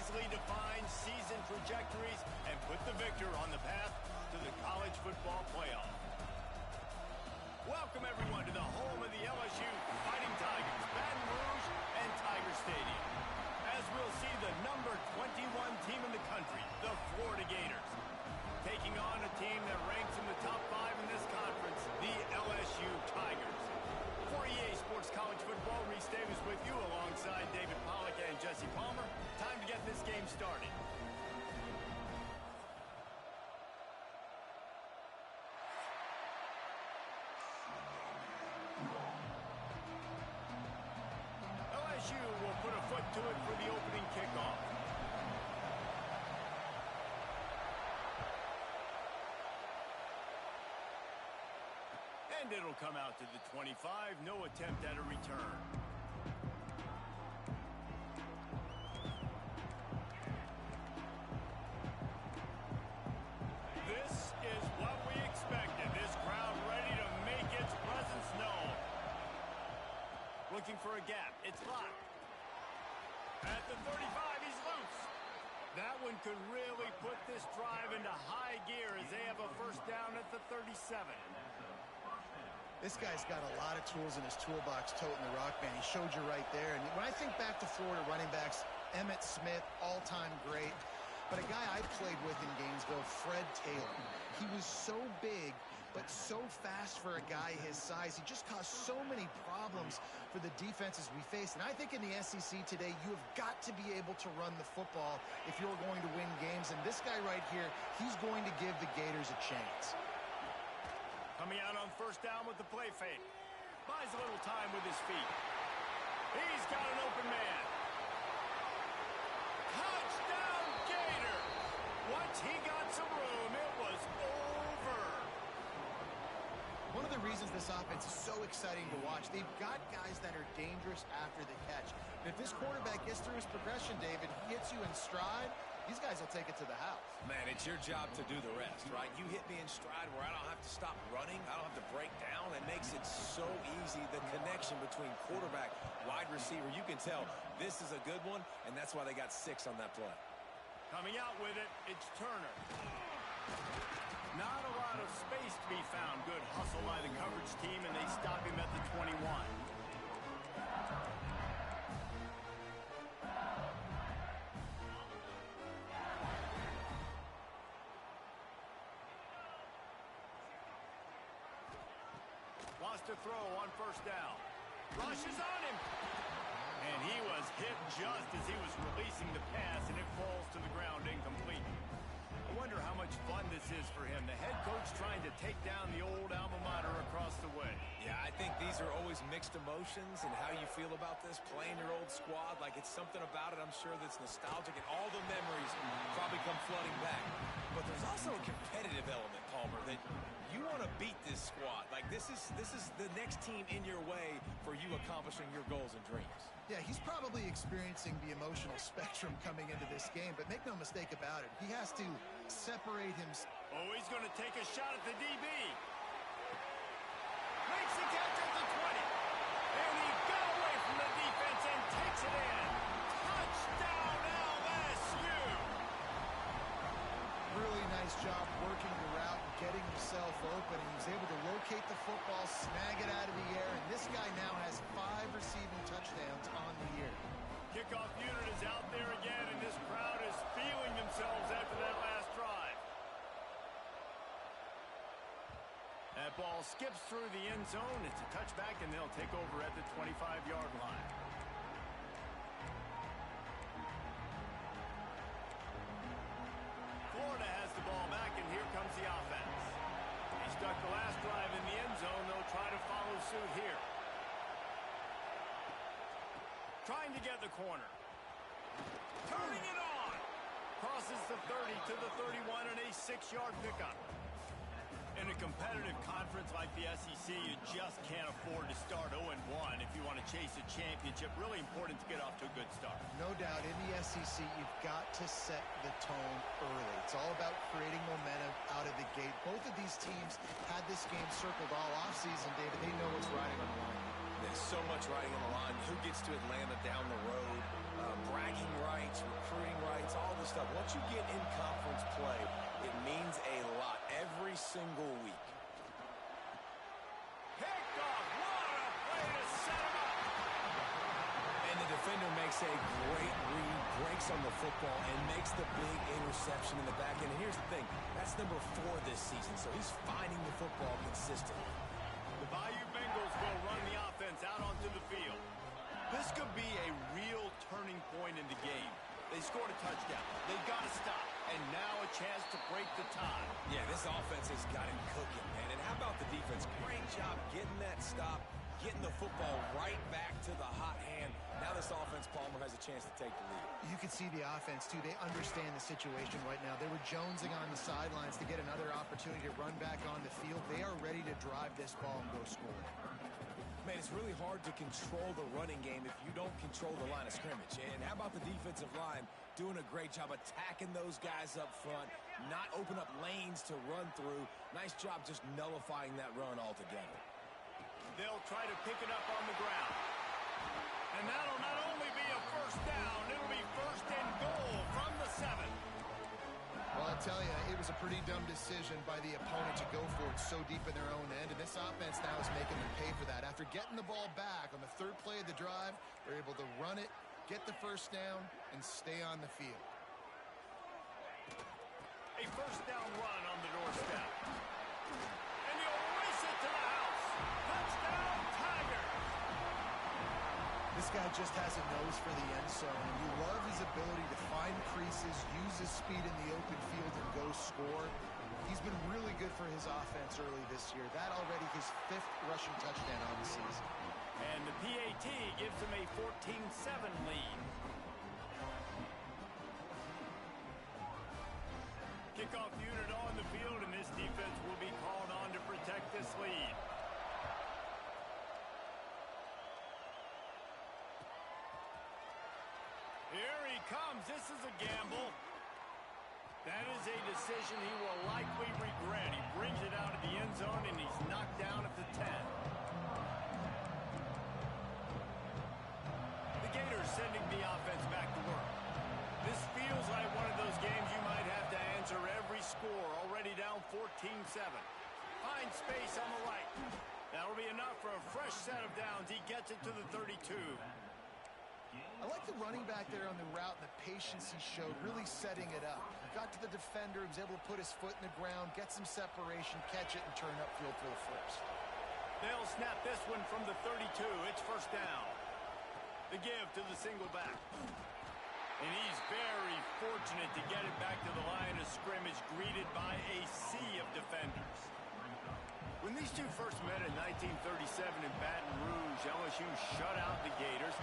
easily defined season trajectories and put the victor on the path to the college football playoff. Welcome, everyone, to the home of the LSU Fighting Tigers, Baton Rouge and Tiger Stadium, as we'll see the number 21 team in the country, the Florida Gators, taking on a team that ranks in the top 5 in this conference, the LSU Tigers. For EA Sports College Football, Reese Davis with you alongside David Pollack and Jesse Palmer. Time to get this game started. LSU will put a foot to it for the opening kickoff. And it'll come out to the 25. No attempt at a return. This is what we expected. This crowd ready to make its presence known. Looking for a gap. It's locked. At the 35, he's loose. That one could really put this drive into high gear as they have a first down at the 37. This guy's got a lot of tools in his toolbox toting the rock, man. He showed you right there. And when I think back to Florida running backs, Emmitt Smith, all-time great. But a guy I played with in Gainesville, Fred Taylor. He was so big, but so fast for a guy his size. He just caused so many problems for the defenses we faced. And I think in the SEC today, you have got to be able to run the football if you're going to win games. And this guy right here, he's going to give the Gators a chance. Coming out on first down with the play fake. Buys a little time with his feet. He's got an open man. Touchdown Gator! Once he got some room, it was over. One of the reasons this offense is so exciting to watch, they've got guys that are dangerous after the catch. And if this quarterback gets through his progression, David, he hits you in stride, these guys will take it to the house. Man, it's your job to do the rest, right? You hit me in stride where I don't have to stop running. I don't have to break down. It makes it so easy. The connection between quarterback, wide receiver, you can tell this is a good one, and that's why they got 6 on that play. Coming out with it, it's Turner. Not a lot of space to be found. Good hustle by the coverage team, and they stop him at the 21. Wants to throw on first down. Rushes on him. And he was hit just as he was releasing the pass, and it falls to the ground incomplete. I wonder how much fun this is for him. The head coach trying to take down the old alma mater across the way. Yeah, I think these are always mixed emotions and how you feel about this, playing your old squad. Like, it's something about it, I'm sure, that's nostalgic, and all the memories probably come flooding back. But there's also a competitive element, Palmer, that you want to beat this squad. Like, this is the next team in your way for you accomplishing your goals and dreams. Yeah, he's probably experiencing the emotional spectrum coming into this game, but make no mistake about it, he has to separate himself. Oh, he's going to take a shot at the DB. Makes the catch at the 20. And he got away from the defense and takes it in. Touchdown, LSU! Really nice job working the route and getting himself open. He was able to locate the football, snag it out of the air, and this guy now has 5 receiving touchdowns on the year. Kickoff unit is out there again, and this crowd is feeling themselves after that last drive. That ball skips through the end zone. It's a touchback, and they'll take over at the 25-yard line. Florida has the ball back, and here comes the offense. They stuck the last drive in the end zone. They'll try to follow suit here. Trying to get the corner. Turning it on. Crosses the 30 to the 31 and a 6-yard pickup. In a competitive conference like the SEC, you just can't afford to start 0-1 if you want to chase a championship. Really important to get off to a good start. No doubt, in the SEC, you've got to set the tone early. It's all about creating momentum out of the gate. Both of these teams had this game circled all offseason, David. They know what's riding on the line. There's so much much riding on the line. Who gets to Atlanta down the road? Bragging rights, recruiting rights, all this stuff. Once you get in conference play, it means a lot every single week. Picked off. What a play to set him up. And the defender makes a great read, breaks on the football, and makes the big interception in the back end. And here's the thing. That's number 4 this season, so he's finding the football consistently. The Bayou Bengals will run the offense out onto the field. This could be a real turning point in the game. They scored a touchdown. They got to stop. And now a chance to break the tie. Yeah, this offense has got him cooking, man. And how about the defense? Great job getting that stop, getting the football right back to the hot hand. Now this offense, Palmer, has a chance to take the lead. You can see the offense, too. They understand the situation right now. They were jonesing on the sidelines to get another opportunity to run back on the field. They are ready to drive this ball and go score. Man, it's really hard to control the running game if you don't control the line of scrimmage. And how about the defensive line doing a great job attacking those guys up front, not open up lanes to run through. Nice job just nullifying that run altogether. They'll try to pick it up on the ground. And that'll not only be a first down, it'll be first and goal from the 7. Well, I'll tell you, it was a pretty dumb decision by the opponent to go for it so deep in their own end, and this offense now is making them pay for that. After getting the ball back on the 3rd play of the drive, they're able to run it, get the first down, and stay on the field. A first down run on the doorstep. And he'll race it to the house. Touchdown, Tiger! This guy just has a nose for the end zone, and you love his ability to find creases, use his speed in the open field, and go score. He's been really good for his offense early this year. That already his 5th rushing touchdown on the season. And the PAT gives him a 14-7 lead. Kickoff unit on the field, and this defense will be called on to protect this lead. Here he comes. This is a gamble. That is a decision he will likely regret. He brings it out of the end zone, and he's knocked down at the 10. The Gators sending the offense back to work. This feels like one of those games you might have to answer every score. Already down 14-7. Find space on the right. That'll be enough for a fresh set of downs. He gets it to the 32. I like the running back there on the route and the patience he showed, really setting it up. Got to the defender, was able to put his foot in the ground, get some separation, catch it, and turn upfield for the first. They'll snap this one from the 32. It's first down. The give to the single back. And he's very fortunate to get it back to the line of scrimmage, greeted by a sea of defenders. When these two first met in 1937 in Baton Rouge, LSU shut out the Gators.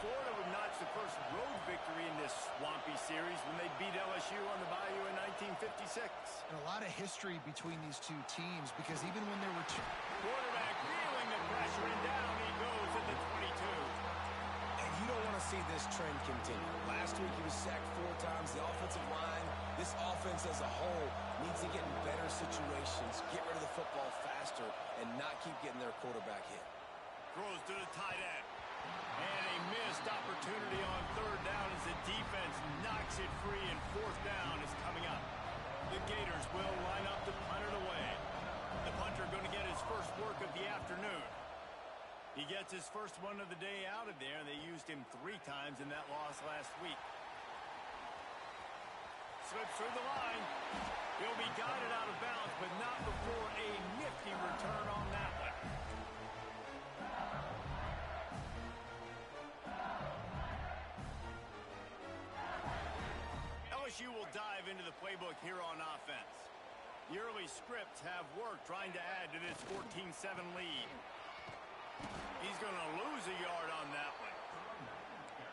Florida would notch the first road victory in this swampy series when they beat LSU on the Bayou in 1956. And a lot of history between these two teams, because even when there were two... Quarterback feeling the pressure, and down he goes at the 22. And you don't want to see this trend continue. Last week he was sacked 4 times. The offensive line, this offense as a whole, needs to get in better situations, get rid of the football faster, and not keep getting their quarterback hit. Throws to the tight end. And a missed opportunity on 3rd down as the defense knocks it free, and 4th down is coming up. The Gators will line up to punt it away. The punter going to get his first work of the afternoon. He gets his first one of the day out of there, and they used him 3 times in that loss last week. Slips through the line. He'll be guided out of bounds, but not before a nifty return on that one. LSU will dive into the playbook here on offense. The early scripts have worked trying to add to this 14-7 lead. He's going to lose a yard on that one.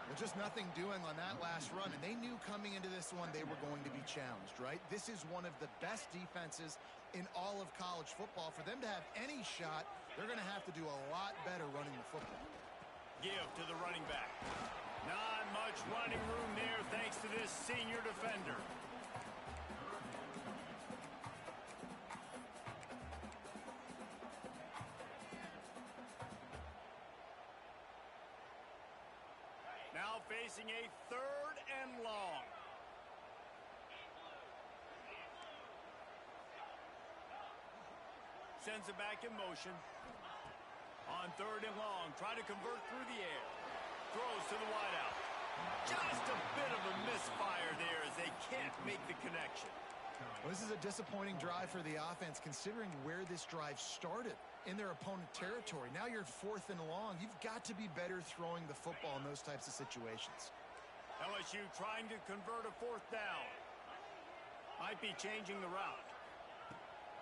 Well, just nothing doing on that last run, and they knew coming into this one they were going to be challenged, right? This is one of the best defenses in all of college football. For them to have any shot, they're going to have to do a lot better running the football. Give to the running back. Not much running room there thanks to this senior defender. facing a 3rd and long. Sends it back in motion. On 3rd and long, try to convert through the air. Throws to the wideout. Just a bit of a misfire there as they can't make the connection. Well, this is a disappointing drive for the offense considering where this drive started in their opponent territory. Now you're 4th and long. You've got to be better throwing the football in those types of situations. LSU trying to convert a 4th down. Might be changing the route.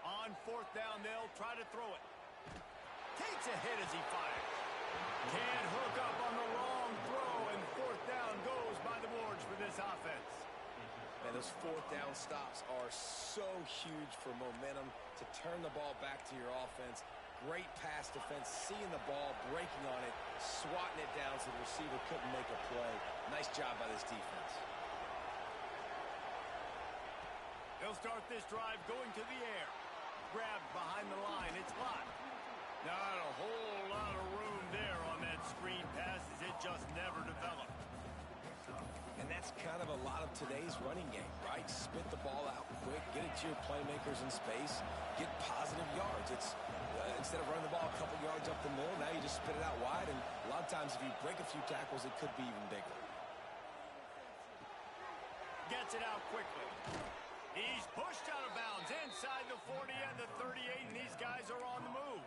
On 4th down, they'll try to throw it. Takes a hit as he fires. Can't hook up on the long throw, and 4th down goes by the boards for this offense. Man, those 4th down stops are so huge for momentum to turn the ball back to your offense. Great pass defense, seeing the ball, breaking on it, swatting it down so the receiver couldn't make a play. Nice job by this defense. They'll start this drive going to the air. Grabbed behind the line. It's blocked. Not a whole lot of room there on that screen pass as it just never developed. And that's kind of a lot of today's running game, right? Spit the ball out quick, get it to your playmakers in space, get positive yards. It's instead of running the ball a couple yards up the middle, now you just spit it out wide, and a lot of times if you break a few tackles, it could be even bigger. Gets it out quickly. He's pushed out of bounds inside the 40 and the 38, and these guys are on the move.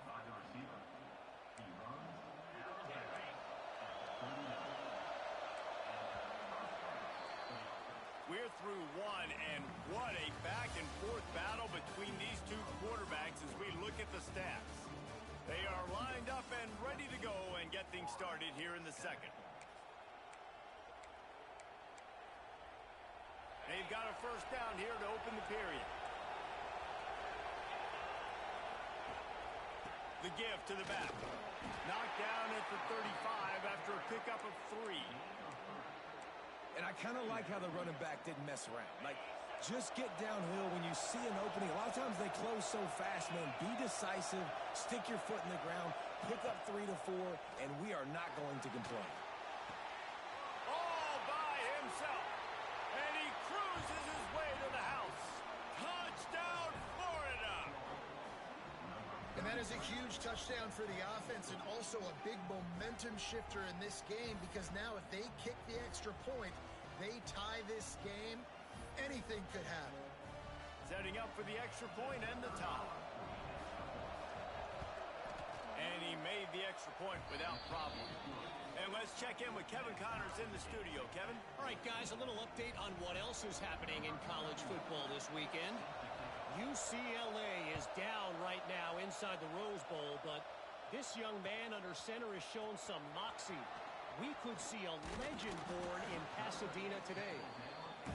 We're through one, and what a back-and-forth battle between these two quarterbacks as we look at the stats. They are lined up and ready to go and get things started here in the second. They've got a 1st down here to open the period. The give to the back. Knocked down at the 35 after a pickup of 3. And I kind of like how the running back didn't mess around. Like, just get downhill when you see an opening. A lot of times they close so fast, man. Be decisive, stick your foot in the ground, pick up 3 to 4, and we are not going to complain. All by himself. And he cruises his way to the house. Touchdown, Florida! And that is a huge touchdown for the offense and also a big momentum shifter in this game because now if they kick the extra point, they tie this game, anything could happen. Setting up for the extra point and the tie. And he made the extra point without problem. And let's check in with Kevin Connors in the studio. Kevin? All right, guys, a little update on what else is happening in college football this weekend. UCLA is down right now inside the Rose Bowl, but this young man under center has shown some moxie. We could see a legend born in Pasadena today.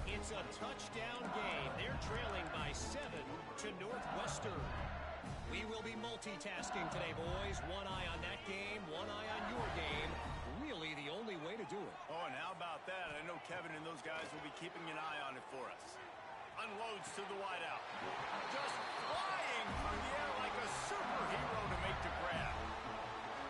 It's a touchdown game. They're trailing by 7 to Northwestern. We will be multitasking today, boys. One eye on that game, one eye on your game. Really the only way to do it. Oh, and how about that? I know Kevin and those guys will be keeping an eye on it for us. Unloads to the wideout. Just flying through the air like a superhero to make the grab.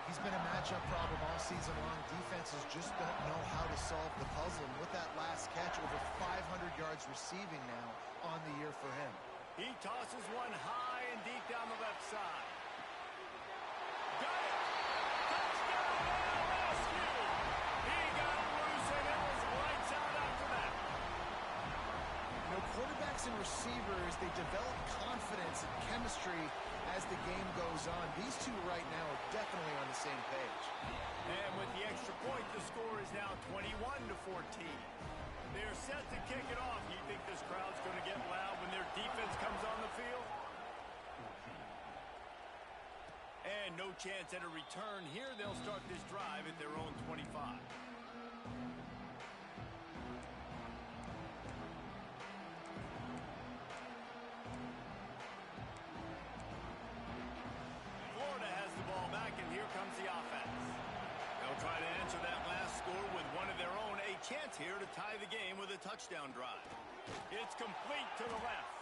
He's been a matchup problem all season long. Defenses just don't know how to solve the puzzle. And with that last catch, over 500 yards receiving now on the year for him. He tosses one high and deep down the left side. Got it! Touchdown, LSU! He got it loose and it was lights out after that. You know, quarterbacks and receivers, they develop confidence and chemistry as the game goes on. These two right now are definitely on the same page. And with the extra point, the score is now 21 to 14. They're set to kick it off. You think this crowd's going to get loud when their defense comes on the field? And no chance at a return here. They'll start this drive at their own 25. Florida has the ball back, and here comes the offense. They'll try to answer that last score with one of their own. A chance here to tie the game with a touchdown drive. It's complete to the left.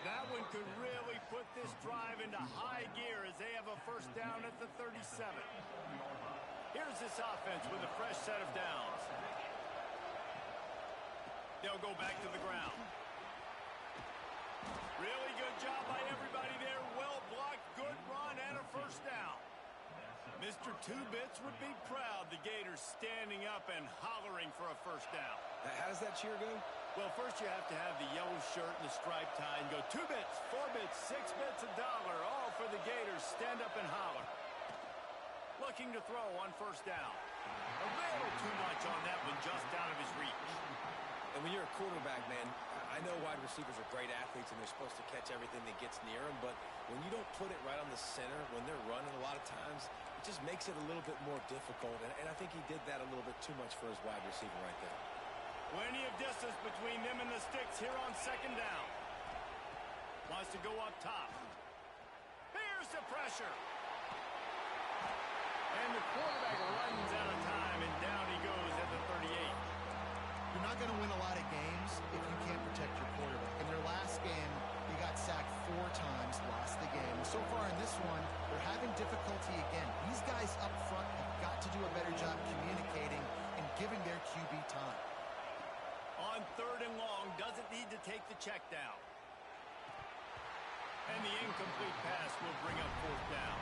That one could really put this drive into high gear as they have a 1st down at the 37. Here's this offense with a fresh set of downs. They'll go back to the ground. Really good job by everybody there. Well blocked, good run, and a first down. Mr. Two-Bits would be proud. The Gators standing up and hollering for a first down. How does that cheer go? Well, first you have to have the yellow shirt and the striped tie and go 2 bits, 4 bits, 6 bits, $1, all for the Gators. Stand up and holler. Looking to throw on first down. A little too much on that one, just out of his reach. And when you're a quarterback, man, I know wide receivers are great athletes and they're supposed to catch everything that gets near them, but when you don't put it right on the center, when they're running a lot of times, it just makes it a little bit more difficult. And I think he did that a little bit too much for his wide receiver right there. Plenty of distance between them and the sticks here on second down. Wants to go up top. Here's the pressure. And the quarterback runs out of time, and down he goes at the 38. You're not going to win a lot of games if you can't protect your quarterback. In their last game, they got sacked 4 times, lost the game. And so far in this one, they're having difficulty again. These guys up front have got to do a better job communicating and giving their QB time. On 3rd and long, doesn't need to take the check down. And the incomplete pass will bring up 4th down.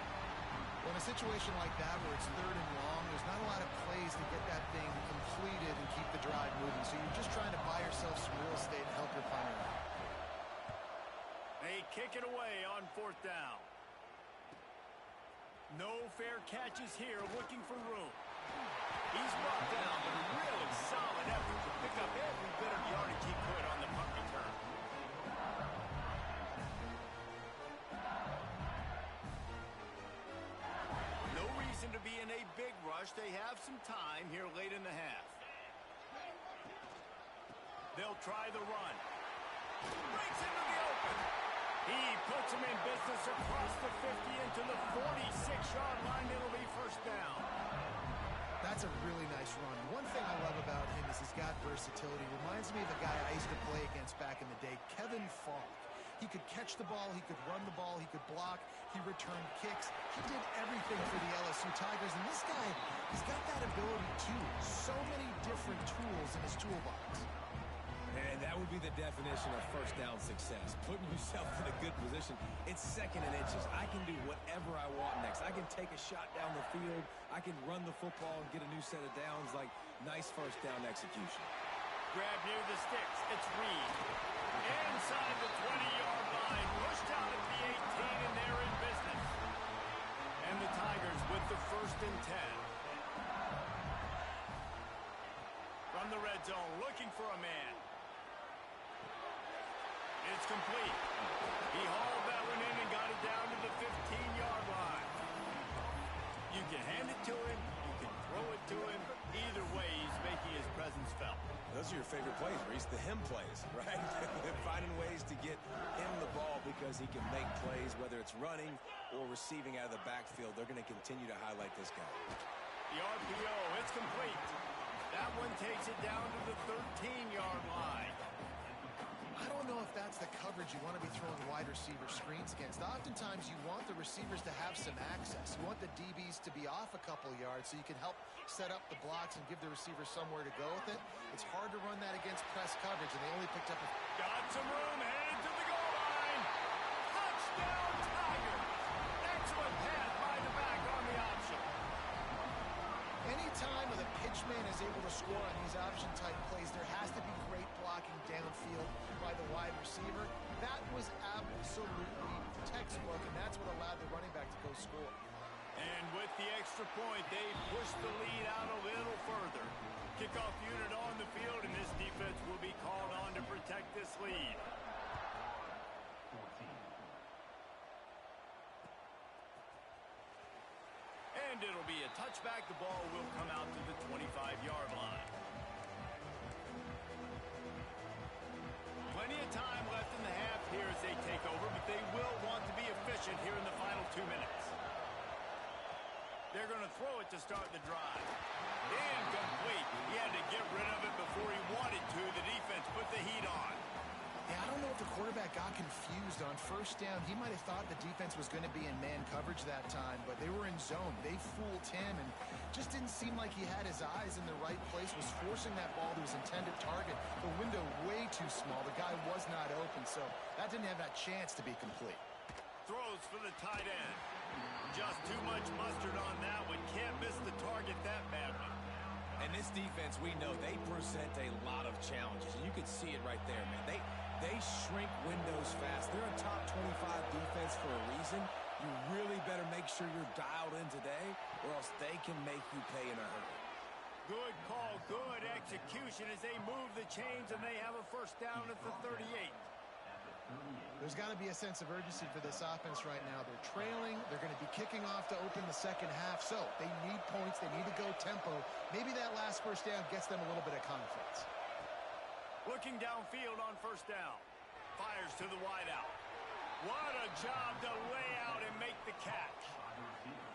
Well, in a situation like that where it's 3rd and long, there's not a lot of plays to get that thing completed and keep the drive moving. So you're just trying to buy yourself some real estate and help your punter out. They kick it away on 4th down. No fair catches here, looking for room. He's brought down, but a really solid effort to pick up every bit of yardage he could on the punt return. No reason to be in a big rush. They have some time here late in the half. They'll try the run. Breaks into the open. He puts him in business across the 50 into the 46-yard line. It'll be first down. That's a really nice run. One thing I love about him is he's got versatility. Reminds me of a guy I used to play against back in the day, Kevin Falk. He could catch the ball, he could run the ball, he could block, he returned kicks. He did everything for the LSU Tigers, and this guy, he's got that ability too. So many different tools in his toolbox. And that would be the definition of first down success. Putting yourself in a good position. It's 2nd and inches. I can do whatever I want next. I can take a shot down the field. I can run the football and get a new set of downs. Like, nice first down execution. Grab near the sticks. It's Reed. Inside the 20-yard line. Pushed out at the 18, and they're in business. And the Tigers with the 1st and 10. From the red zone, looking for a man. It's complete. He hauled that one in and got it down to the 15-yard line. You can hand it to him. You can throw it to him. Either way, he's making his presence felt. Those are your favorite plays, Reese, the him plays, right? Finding ways to get him the ball because he can make plays, whether it's running or receiving out of the backfield. They're going to continue to highlight this guy. The RPO, it's complete. That one takes it down to the 13-yard line. I don't know if that's the coverage you want to be throwing wide receiver screens against. Oftentimes, you want the receivers to have some access. You want the DBs to be off a couple yards so you can help set up the blocks and give the receiver somewhere to go with it. It's hard to run that against press coverage, and they only picked up a... Got some room, headed to the goal line. Touchdown, Tigers. Excellent pass by the back on the option. Anytime the pitchman is able to score on these option-type plays, there has to be great blocking downfield by the wide receiver. That was absolutely textbook, and that's what allowed the running back to go score. And with the extra point, they pushed the lead out a little further. Kickoff unit on the field, and this defense will be called on to protect this lead. And it'll be a touchback. The ball will come out to the 25-yard line. Plenty of time left in the half here as they take over, but they will want to be efficient here in the final 2 minutes. They're going to throw it to start the drive. Incomplete. He had to get rid of it before he wanted to. The defense put the heat on. Yeah, I don't know if the quarterback got confused on first down. He might have thought the defense was going to be in man coverage that time, but they were in zone. They fooled him and just didn't seem like he had his eyes in the right place, was forcing that ball to his intended target. The window way too small. The guy was not open, so that didn't have that chance to be complete. Throws for the tight end. Just too much mustard on that one. Can't miss the target that badly. And this defense, we know, they present a lot of challenges. And you can see it right there, man. They shrink windows fast. They're a top 25 defense for a reason. You really better make sure you're dialed in today, or else they can make you pay in a hurry. Good call, good execution as they move the chains, and they have a first down at the 38. There's got to be a sense of urgency for this offense right now. They're trailing. They're going to be kicking off to open the second half, so they need points. They need to go tempo. Maybe that last first down gets them a little bit of confidence. Looking downfield on first down. Fires to the wideout. What a job to lay out and make the catch.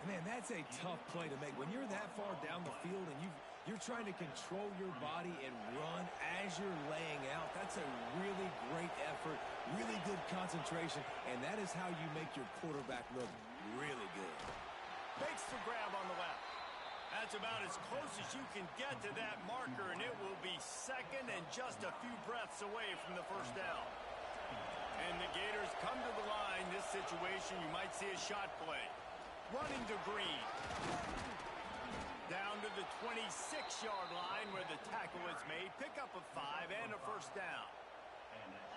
Man, that's a tough play to make. When you're that far down the field and you're trying to control your body and run as you're laying out, that's a really great effort, really good concentration, and that is how you make your quarterback look really good. Makes the grab on the left. That's about as close as you can get to that marker, and it will be second and just a few breaths away from the first down. And the Gators come to the line. This situation, you might see a shot play. Running to Green. Down to the 26-yard line where the tackle is made. Pick up a 5 and a first down.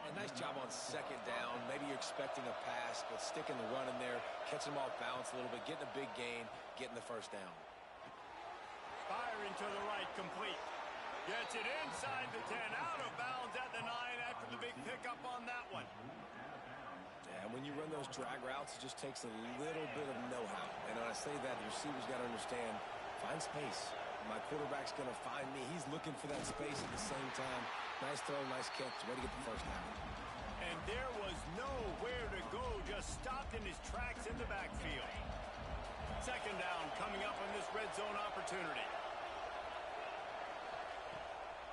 A nice job on second down. Maybe you're expecting a pass, but sticking the run in there, catching them off balance a little bit, getting a big gain, getting the first down. Firing to the right, complete. Gets it inside the 10, out of bounds at the 9 after the big pickup on that one. Yeah, when you run those drag routes, it just takes a little bit of know-how. And when I say that, the receiver's got to understand, find space. My quarterback's going to find me. He's looking for that space at the same time. Nice throw, nice catch. Way to get the first down. And there was nowhere to go, just stopped in his tracks in the backfield. Second down coming up on this red zone opportunity.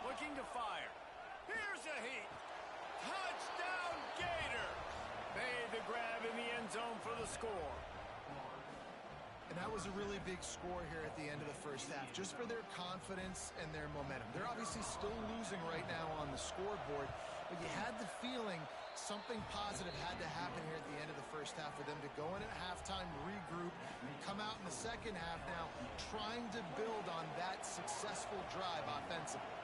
Looking to fire. Here's a heat. Touchdown, Gator. Made the grab in the end zone for the score. And that was a really big score here at the end of the first half, just for their confidence and their momentum. They're obviously still losing right now on the scoreboard, but you had the feeling something positive had to happen here at the end of the first half for them to go in at halftime, regroup, and come out in the second half now trying to build on that successful drive offensively.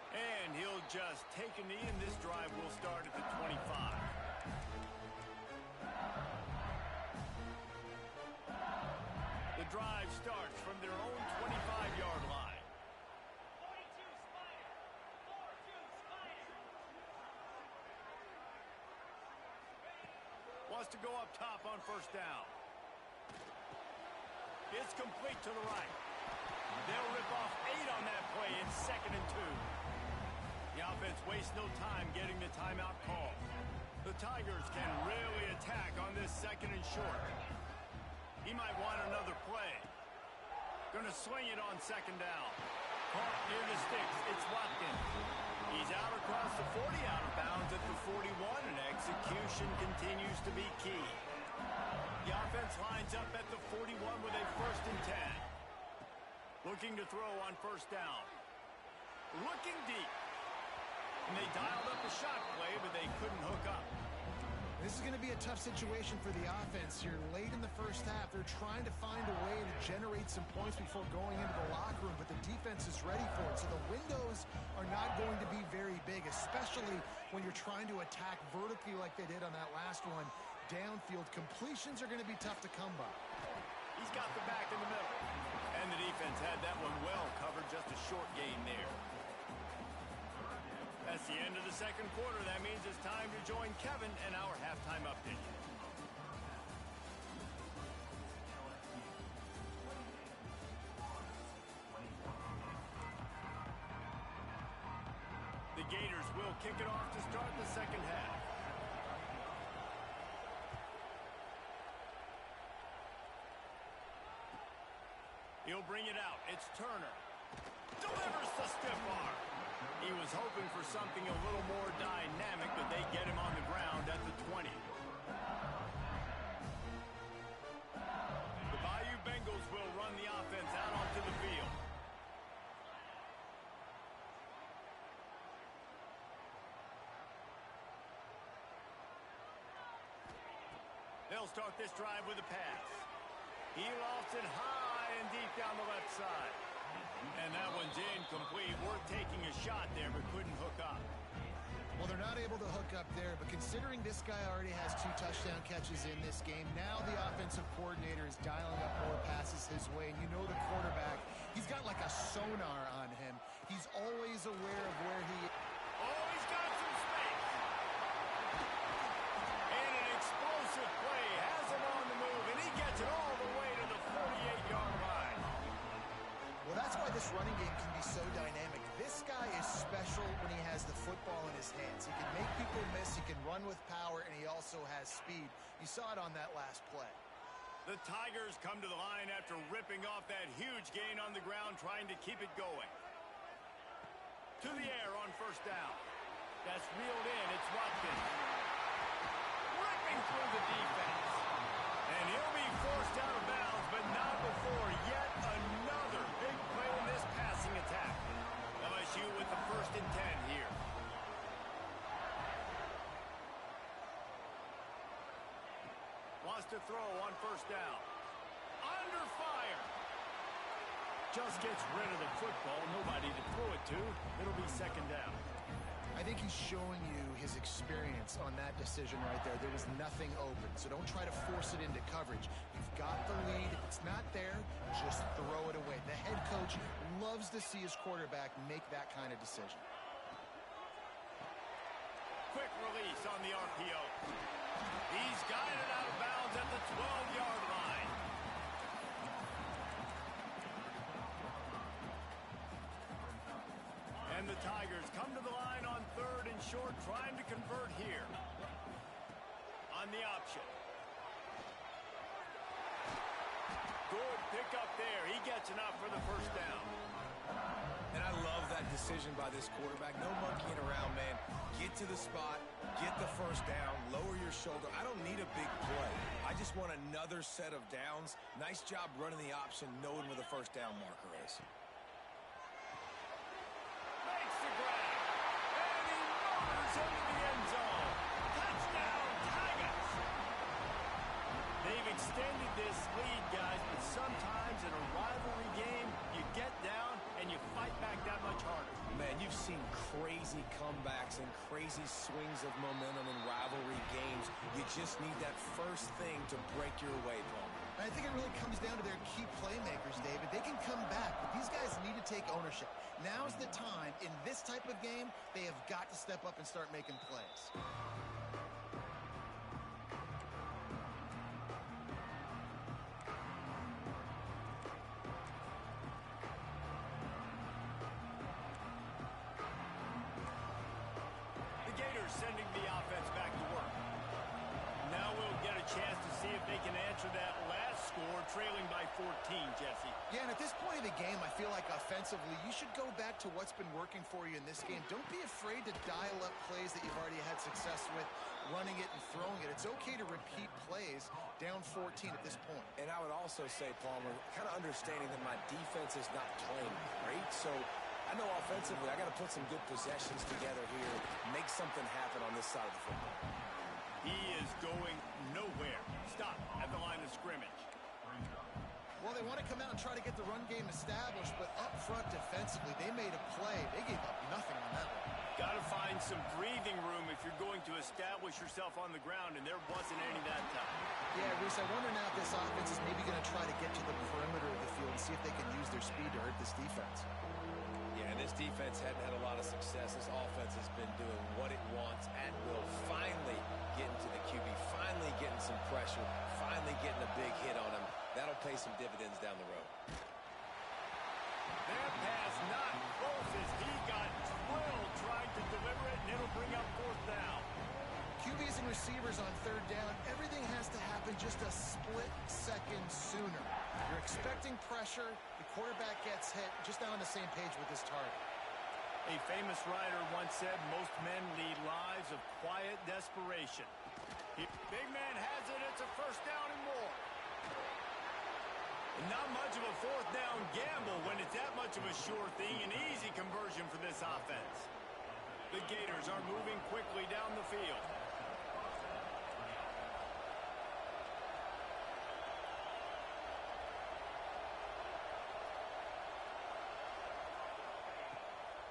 And he'll just take a knee, and this drive will start at the 25. The drive starts from their own 25-yard line. Wants to go up top on first down. It's complete to the right. They'll rip off 8 on that play. It's 2nd and 2. The offense wastes no time getting the timeout call. The Tigers can really attack on this 2nd and short. He might want another play. Gonna swing it on 2nd down. Caught near the sticks. It's Watkins. He's out across the 40, out of bounds at the 41, and execution continues to be key. The offense lines up at the 41 with a 1st and 10. Looking to throw on first down. Looking deep. And they dialed up the shot play, but they couldn't hook up. This is going to be a tough situation for the offense here. Late in the first half, they're trying to find a way to generate some points before going into the locker room, but the defense is ready for it. So the windows are not going to be very big, especially when you're trying to attack vertically like they did on that last one. Downfield completions are going to be tough to come by. He's got the back in the middle. And the defense had that one well covered, just a short gain there. That's the end of the second quarter. That means it's time to join Kevin and our halftime update. The Gators will kick it off to start the second half. He'll bring it out. It's Turner. delivers the stiff arm. He was hoping for something a little more dynamic, but they get him on the ground at the 20. The Bayou Bengals will run the offense out onto the field. They'll start this drive with a pass. He lofts it high and deep down the left side. And that one's incomplete. Worth taking a shot there, but couldn't hook up. Well, they're not able to hook up there, but considering this guy already has 2 touchdown catches in this game, now the offensive coordinator is dialing up more passes his way. And you know the quarterback, he's got like a sonar on him. He's always aware of where he is. Oh, he's got some space. And an explosive play has him on the move, and he gets it all the way to the 48-yard line. Well, that's why this running game can be so dynamic. This guy is special when he has the football in his hands. He can make people miss, he can run with power, and he also has speed. You saw it on that last play. The Tigers come to the line after ripping off that huge gain on the ground, trying to keep it going. To the air on first down. That's reeled in. It's Watkins. Ripping through the defense. And he'll be forced out of bounds, but not before yet another big play in this passing attack. LSU with the 1st and 10 here. Wants to throw on first down. Under fire. Just gets rid of the football. Nobody to throw it to. It'll be 2nd down. I think he's showing you his experience on that decision right there. There was nothing open, so don't try to force it into coverage. You've got the lead. If it's not there, just throw it away. The head coach loves to see his quarterback make that kind of decision. Quick release on the RPO. He's guided out of bounds at the 12-yard line. And the Tigers come to the line on 3rd and short, trying to convert here. On the option. Good pickup there. He gets enough for the 1st down. And I love that decision by this quarterback. No monkeying around, man. Get to the spot, get the 1st down, lower your shoulder. I don't need a big play. I just want another set of downs. Nice job running the option, knowing where the 1st down marker is. Makes the grab. And he motors into the end zone. Touchdown, Tigers. They've extended this lead, guys, but sometimes in a rivalry game, you get down and you fight back that much harder. Man, you've seen crazy comebacks and crazy swings of momentum in rivalry games. You just need that first thing to break your way, Palmer. I think it really comes down to their key playmakers, David. They can come back, but these guys need to take ownership. Now's the time. In this type of game, they have got to step up and start making plays. The Gators sending the offense back to work. Now we'll get a chance to see if they can answer that last score, trailing by 14, Jesse. Yeah, and at this point of the game, I feel like offensively, you should go back to what's been working for you in this game. Don't be afraid to dial up plays that you've already had success with, running it and throwing it. It's okay to repeat plays down 14 at this point. And I would also say, Palmer, kind of understanding that my defense is not playing great, so I know offensively I got to put some good possessions together here, make something happen on this side of the football. He is going nowhere. Stop at the line of scrimmage. Well, they want to come out and try to get the run game established, but up front defensively, they made a play. They gave up nothing on that one. Got to find some breathing room if you're going to establish yourself on the ground, and there wasn't any that time. Yeah, Reese, I wonder now if this offense is maybe going to try to get to the perimeter of the field and see if they can use their speed to hurt this defense. Yeah, and this defense hadn't had a lot of success. This offense has been doing what it wants at will. Finally getting to the QB, finally getting some pressure, finally getting a big hit on him. That'll pay some dividends down the road. That pass not close as he got drilled trying to deliver it, and it'll bring up 4th down. QBs and receivers on 3rd down, everything has to happen just a split second sooner. You're expecting pressure. The quarterback gets hit, just not on the same page with his target. A famous writer once said most men lead lives of quiet desperation. Big man has it. It's a first down and more. And not much of a fourth down gamble when it's that much of a sure thing. An easy conversion for this offense. The Gators are moving quickly down the field.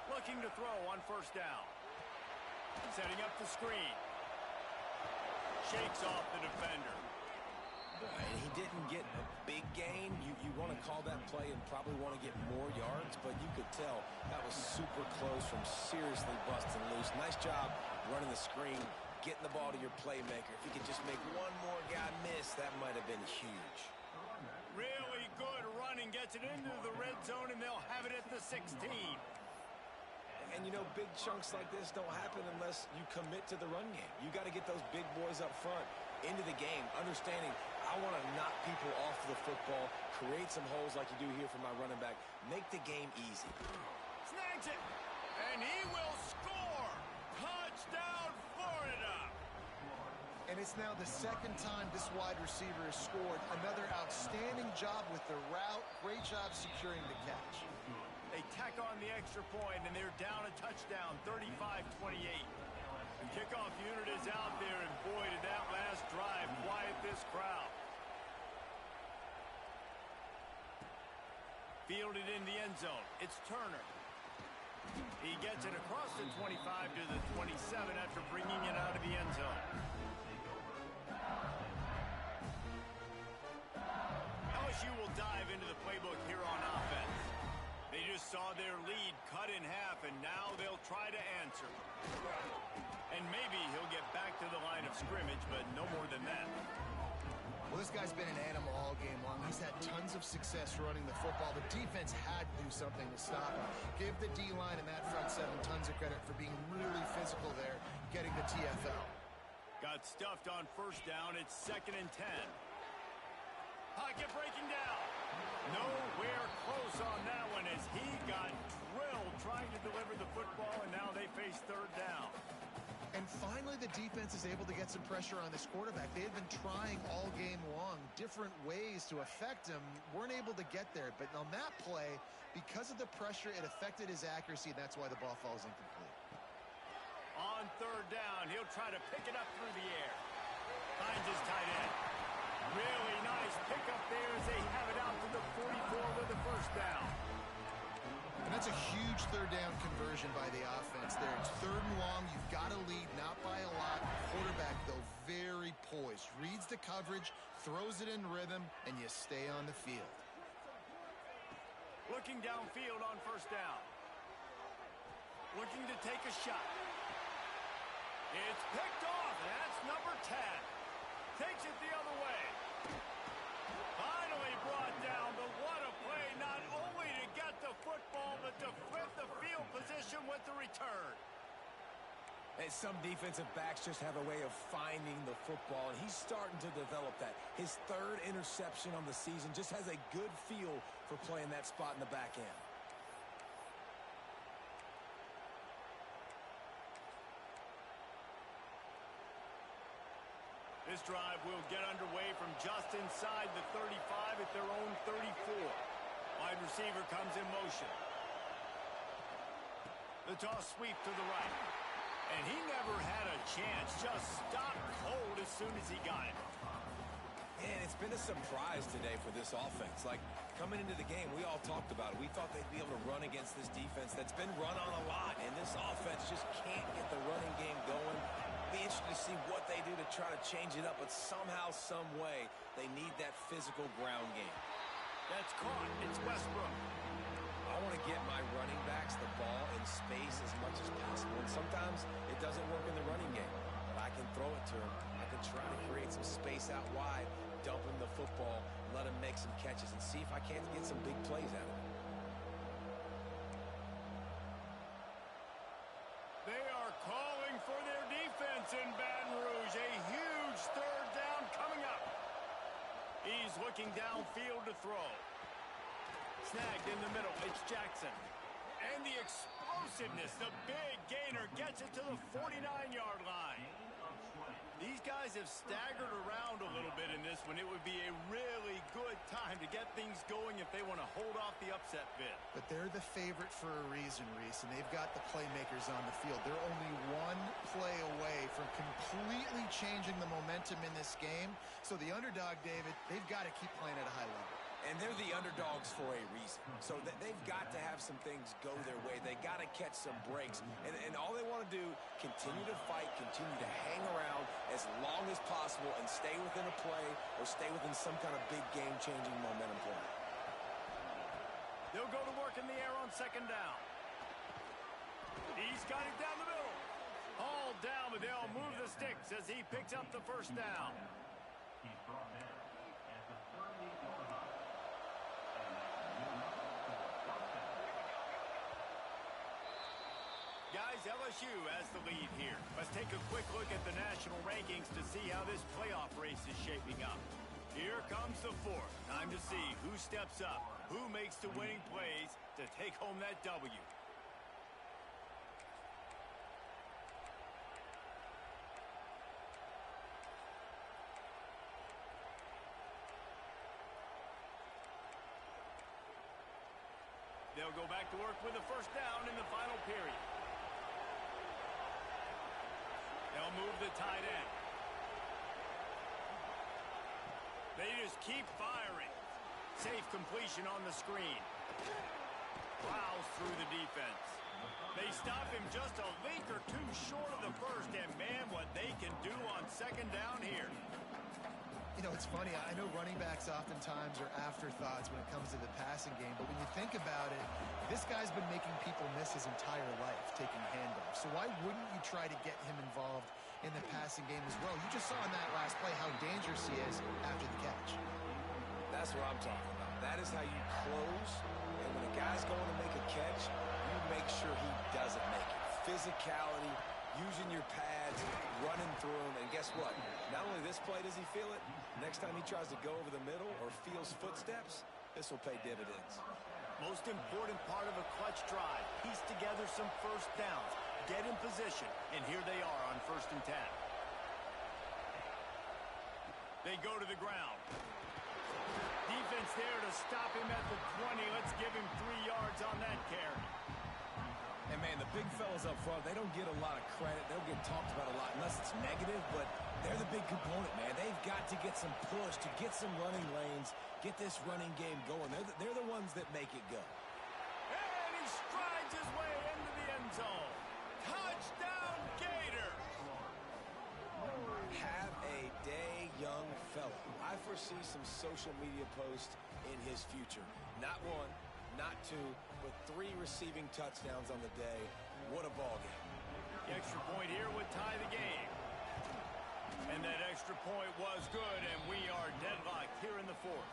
Looking to throw on first down. Setting up the screen. Shakes off the defender. And he didn't get a big gain. You want to call that play and probably want to get more yards, but you could tell that was super close from seriously busting loose. Nice job running the screen, getting the ball to your playmaker. If he could just make one more guy miss, that might have been huge. Really good running. Gets it into the red zone, and they'll have it at the 16. And, you know, big chunks like this don't happen unless you commit to the run game. You got to get those big boys up front into the game, understanding I want to knock people off the football, create some holes like you do here for my running back, make the game easy. Snags it, and he will score. Touchdown, Florida. And it's now the second time this wide receiver has scored. Another outstanding job with the route. Great job securing the catch. They tack on the extra point, and they're down a touchdown, 35-28. The kickoff unit is out there, and boy, did that last drive quiet this crowd. Fielded in the end zone. It's Turner. He gets it across the 25 to the 27 after bringing it out of the end zone. LSU will dive into the playbook here on offense. They just saw their lead cut in half, and now they'll try to answer. And maybe he'll get back to the line of scrimmage, but no more than that. Well, this guy's been an animal all game long. He's had tons of success running the football. The defense had to do something to stop him. Give the D-line and that front seven tons of credit for being really physical there, getting the TFL. Got stuffed on first down. It's 2nd and 10. Pocket breaking down. Nowhere close on that one as he got drilled trying to deliver the football, and now they face third down. And finally, the defense is able to get some pressure on this quarterback. They had been trying all game long different ways to affect him. Weren't able to get there. But on that play, because of the pressure, it affected his accuracy, and that's why the ball falls incomplete. On third down, he'll try to pick it up through the air. Finds his tight end. Really nice pickup there as they have it out to the 44 with the first down. And that's a huge third down conversion by the offense there. It's 3rd and long. You've got to lead, not by a lot. Quarterback, though, very poised. Reads the coverage, throws it in rhythm, and you stay on the field. Looking downfield on first down. Looking to take a shot. It's picked off. That's number 10. Takes it the other way. Finally brought down, but what a play, not only to get the football, but to flip the field position with the return. And some defensive backs just have a way of finding the football, and he's starting to develop that. His 3rd interception on the season just has a good feel for playing that spot in the back end. This drive will get underway from just inside the 35 at their own 34. Wide receiver comes in motion. The toss sweep to the right. And he never had a chance. Just stopped cold as soon as he got it. And it's been a surprise today for this offense. Like, coming into the game, we all talked about it. We thought they'd be able to run against this defense that's been run on a lot. And this offense just can't get the running game going. Be interested to see what they do to try to change it up, but somehow, some way, they need that physical ground game. That's caught. It's Westbrook. I want to get my running backs the ball in space as much as possible, and sometimes it doesn't work in the running game, but I can throw it to them. I can try to create some space out wide, dump him the football, let him make some catches, and see if I can't get some big plays out of it. They are calling for their defense in Baton Rouge. A huge third down coming up. He's looking downfield to throw. Snagged in the middle. It's Jackson. And the explosiveness. The big gainer gets it to the 49-yard line. These guys have staggered around a little bit in this one. It would be a really good time to get things going if they want to hold off the upset bid. But they're the favorite for a reason, Reese, and they've got the playmakers on the field. They're only one play away from completely changing the momentum in this game. So the underdog, David, they've got to keep playing at a high level. And they're the underdogs for a reason. So they've got to have some things go their way. They got to catch some breaks. And all they want to do, continue to fight, continue to hang around as long as possible and stay within a play or stay within some kind of big game-changing momentum play. They'll go to work in the air on second down. He's got it down the middle. Hauled down, but they'll move the sticks as he picks up the first down. He's brought down at the 38-yard line. Guys, LSU has the lead here. Let's take a quick look at the national rankings to see how this playoff race is shaping up. Here comes the fourth. Time to see who steps up, who makes the winning plays to take home that W. They'll go back to work with a first down in the final period. They'll move the tight end. They just keep firing. Safe completion on the screen. Plows through the defense. They stop him just a link or two short of the first, and man, what they can do on second down here. You know, it's funny. I know running backs oftentimes are afterthoughts when it comes to the passing game, but when you think about it, this guy's been making people miss his entire life taking handoffs. So why wouldn't you try to get him involved in the passing game as well? You just saw in that last play how dangerous he is after the catch. That's what I'm talking about. That is how you close. And when a guy's going to make a catch, you make sure he doesn't make it. Physicality, using your pads, running through them. And guess what? Not only this play does he feel it, next time he tries to go over the middle or feels footsteps, this will pay dividends. Most important part of a clutch drive. Piece together some first downs. Get in position. And here they are on 1st and 10. They go to the ground. Defense there to stop him at the 20. Let's give him 3 yards on that carry. And, man, the big fellas up front, they don't get a lot of credit. They'll get talked about a lot unless it's negative, but they're the big component, man. They've got to get some push, to get some running lanes, get this running game going. They're the ones that make it go. And he strides his way into the end zone. Touchdown, Gators! Have a day, young fella. I foresee some social media posts in his future. Not one, not two, but 3 receiving touchdowns on the day. What a ball game. The extra point here would tie the game. And that extra point was good, and we are deadlocked here in the 4th.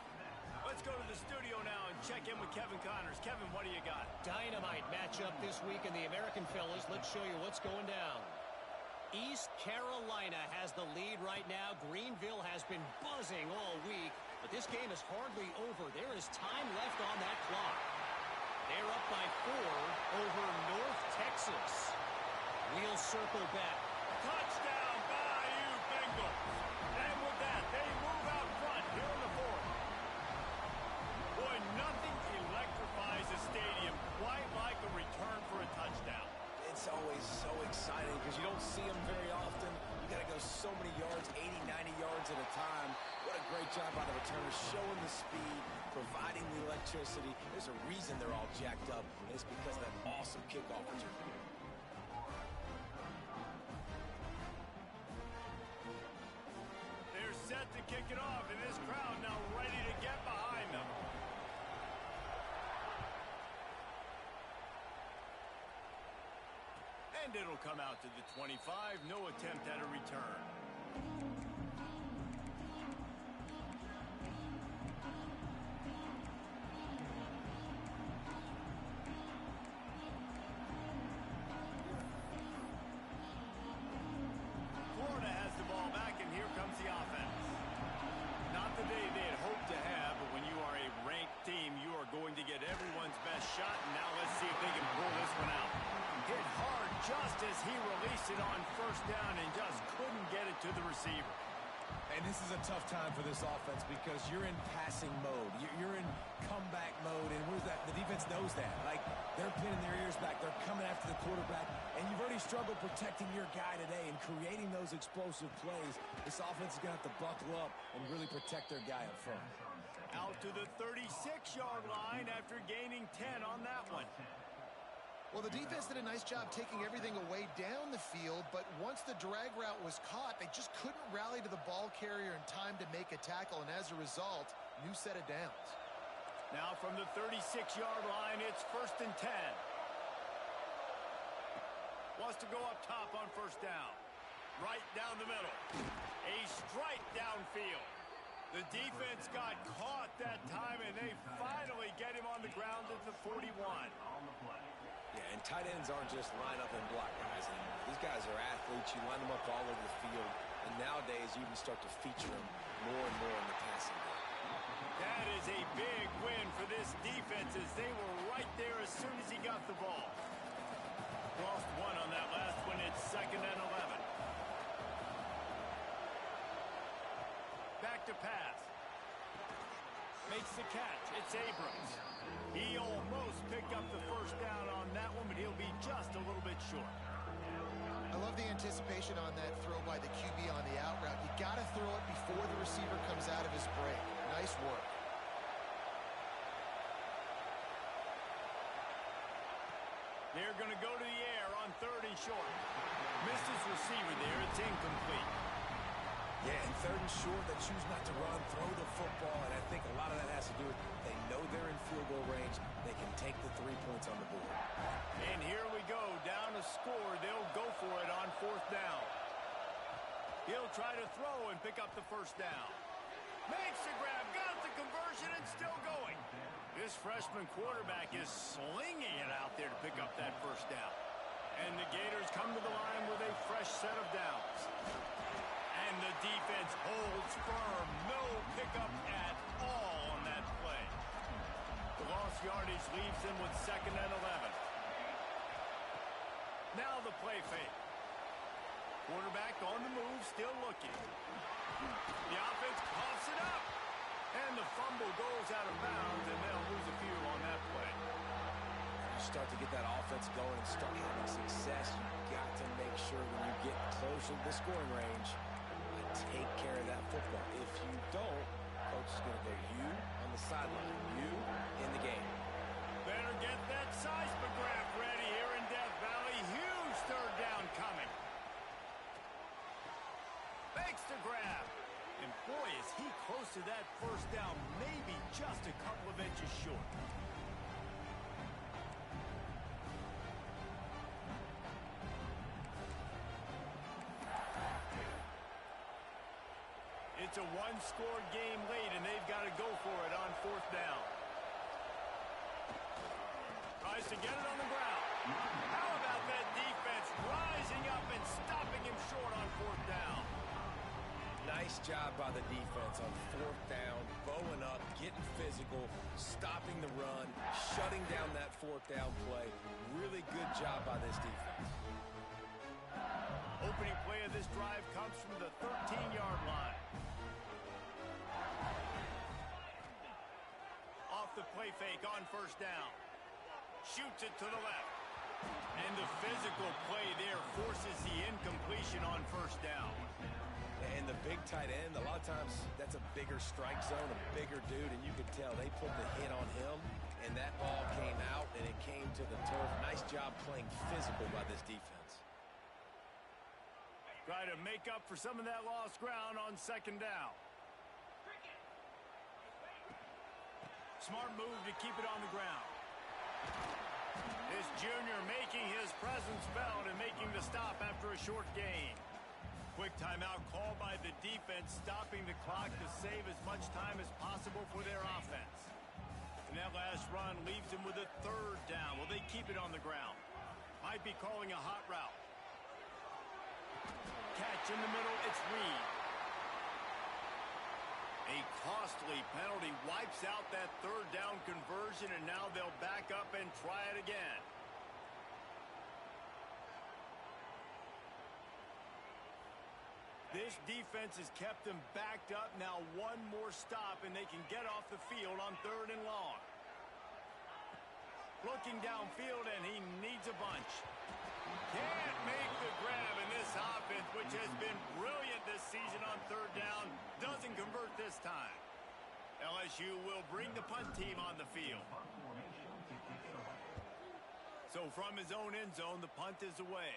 Let's go to the studio now and check in with Kevin Connors. Kevin, what do you got? Dynamite matchup this week in the American fellas. Let's show you what's going down. East Carolina has the lead right now. Greenville has been buzzing all week, but this game is hardly over. There is time left on that clock. They're up by 4 over North Texas. We'll circle back. Touchdown, Bayou Bengals. And with that, they move out front here in the 4th. Boy, nothing electrifies a stadium quite like a return for a touchdown. It's always so exciting because you don't see them very often. You got to go so many yards, 80, 90 yards at a time. What a great job by the returners, showing the speed, providing the electricity. There's a reason they're all jacked up, and it's because of that awesome kickoff return. They're set to kick it off, and this crowd now ready to get behind them. And it'll come out to the 25. No attempt at a return. Florida has the ball back, and here comes the offense. Not the day they had hoped to as he released it on first down and just couldn't get it to the receiver. And this is a tough time for this offense because you're in passing mode. You're in comeback mode, and where's that? The defense knows that. Like, they're pinning their ears back. They're coming after the quarterback, and you've already struggled protecting your guy today and creating those explosive plays. This offense is going to have to buckle up and really protect their guy up front. Out to the 36-yard line after gaining 10 on that one. Well, the defense did a nice job taking everything away down the field, but once the drag route was caught, they just couldn't rally to the ball carrier in time to make a tackle, and as a result, new set of downs. Now from the 36-yard line, it's 1st and 10. Wants to go up top on first down. Right down the middle. A strike downfield. The defense got caught that time, and they finally get him on the ground at the 41. Yeah, and tight ends aren't just line up and block guys anymore. These guys are athletes. You line them up all over the field, and nowadays you even start to feature them more and more in the passing game. That is a big win for this defense as they were right there as soon as he got the ball. Lost one on that last one. It's 2nd and 11. Back to pass. Makes the catch. It's Abrams. He almost picked up the first down on that one, but he'll be just a little bit short. I love the anticipation on that throw by the QB on the out route. You got to throw it before the receiver comes out of his break. Nice work. They're going to go to the air on 3rd and short. Misses receiver there. It's incomplete. Yeah, and 3rd and short, they choose not to run, throw the football, and I think a lot of that has to do with they know they're in field goal range. They can take the 3 points on the board. And here we go, down to score. They'll go for it on 4th down. He'll try to throw and pick up the first down. Makes the grab, got the conversion, and still going. This freshman quarterback is slinging it out there to pick up that first down. And the Gators come to the line with a fresh set of downs. And the defense holds firm. No pickup at all on that play. The lost yardage leaves them with 2nd and 11. Now the play fake. Quarterback on the move, still looking. The offense coughs it up. And the fumble goes out of bounds, and they'll lose a few on that play. You start to get that offense going and start having success, you got to make sure when you get closer to the scoring range, take care of that football. If you don't, coach is going to go you on the sideline, you in the game. Better get that seismograph ready here in Death Valley. Huge 3rd down coming. Makes the grab. And boy, is he close to that first down, maybe just a couple of inches short. It's a one-score game late, and they've got to go for it on 4th down. Tries to get it on the ground. How about that defense rising up and stopping him short on 4th down? Nice job by the defense on 4th down, bowing up, getting physical, stopping the run, shutting down that 4th down play. Really good job by this defense. Opening play of this drive comes from the 13-yard line. Off the play fake on 1st down. Shoots it to the left. And the physical play there forces the incompletion on 1st down. And the big tight end, a lot of times that's a bigger strike zone, a bigger dude, and you could tell they put the hit on him, and that ball came out, and it came to the turf. Nice job playing physical by this defense. Try to make up for some of that lost ground on 2nd down. Smart move to keep it on the ground. This junior making his presence felt and making the stop after a short gain. Quick timeout called by the defense, stopping the clock to save as much time as possible for their offense. And that last run leaves them with a 3rd down. Will they keep it on the ground? Might be calling a hot route. Catch in the middle, it's Reed. A costly penalty wipes out that 3rd down conversion, and now they'll back up and try it again. defense has kept them backed up. Now one more stop, and they can get off the field on 3rd and long. Looking downfield, and he needs a bunch. Can't make the grab, and this offense, which has been brilliant this season on 3rd down, doesn't convert this time. LSU will bring the punt team on the field. So from his own end zone, the punt is away.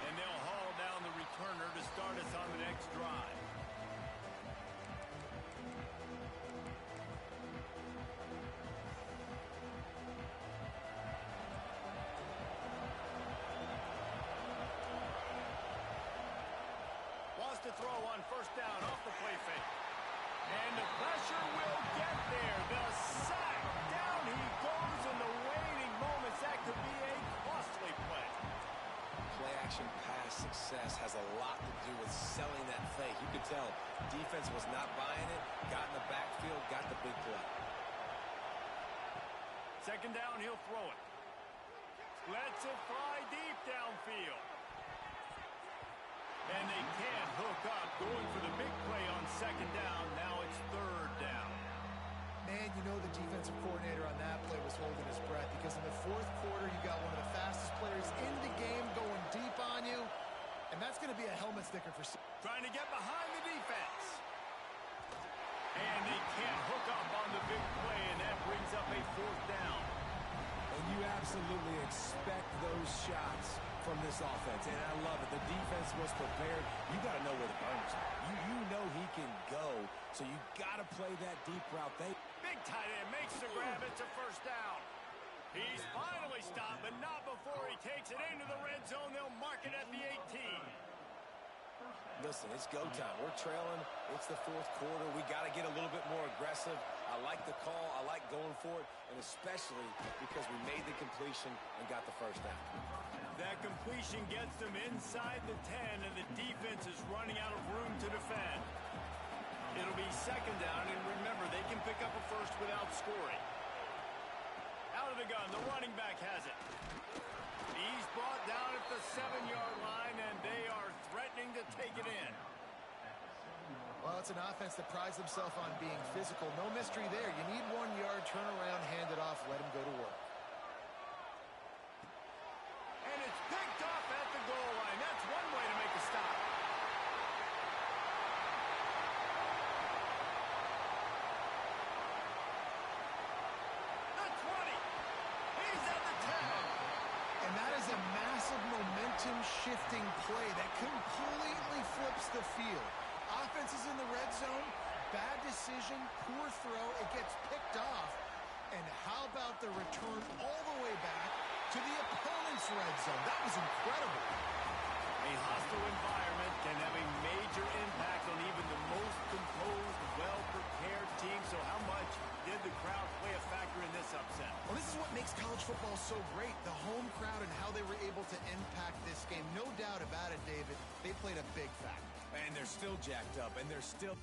And they'll haul down the returner to start us on the next drive. Wants to throw on 1st down off the play fake. And the pressure will get there. The sack. Down he goes in the waning moments. That could be a costly play. Play-action pass success has a lot to do with selling that fake. You could tell defense was not buying it, got in the backfield, got the big play. 2nd down, he'll throw it. Lets it fly deep downfield. And they can't hook up, going for the big play on 2nd down. Now it's 3rd down. Man, you know the defensive coordinator on that play was holding his breath, because in the 4th quarter, you got one of the fastest players in the game going deep on you, and that's going to be a helmet sticker for... Trying to get behind the defense. And they can't hook up on the big play, and that brings up a 4th down. And you absolutely expect those shots from this offense, and I love it. The defense was prepared. You got to know where the burners are. You know he can go, so you got to play that deep route. Big tight end makes the grab. It's a 1st down. He's finally stopped, but not before he takes it into the red zone. They'll mark it at the 18. Listen, it's go time. We're trailing. It's the 4th quarter. We got to get a little bit more aggressive. I like the call. I like going for it, and especially because we made the completion and got the 1st down. That completion gets them inside the 10, and the defense is running out of room to defend. It'll be 2nd down, and remember, they can pick up a 1st without scoring. Out of the gun, the running back has it. He's brought down at the 7-yard line, and they are threatening to take it in. Well, it's an offense that prides themselves on being physical. No mystery there. You need 1 yard, turn around, hand it off, let him go to work. And it's picked off at the goal line. That's one way to make a stop. The 20. He's at the 10. And that is a massive momentum-shifting play that completely flips the field. Offense is in the red zone. Bad decision, poor throw. It gets picked off. And how about the return all the way back to the opponent's red zone? That was incredible. A hostile environment can have a major impact on even the most composed, well-prepared team. So how much did the crowd play a factor in this upset? Well, this is what makes college football so great. The home crowd and how they were able to impact this game. No doubt about it, David. They played a big factor. And they're still jacked up, and they're still...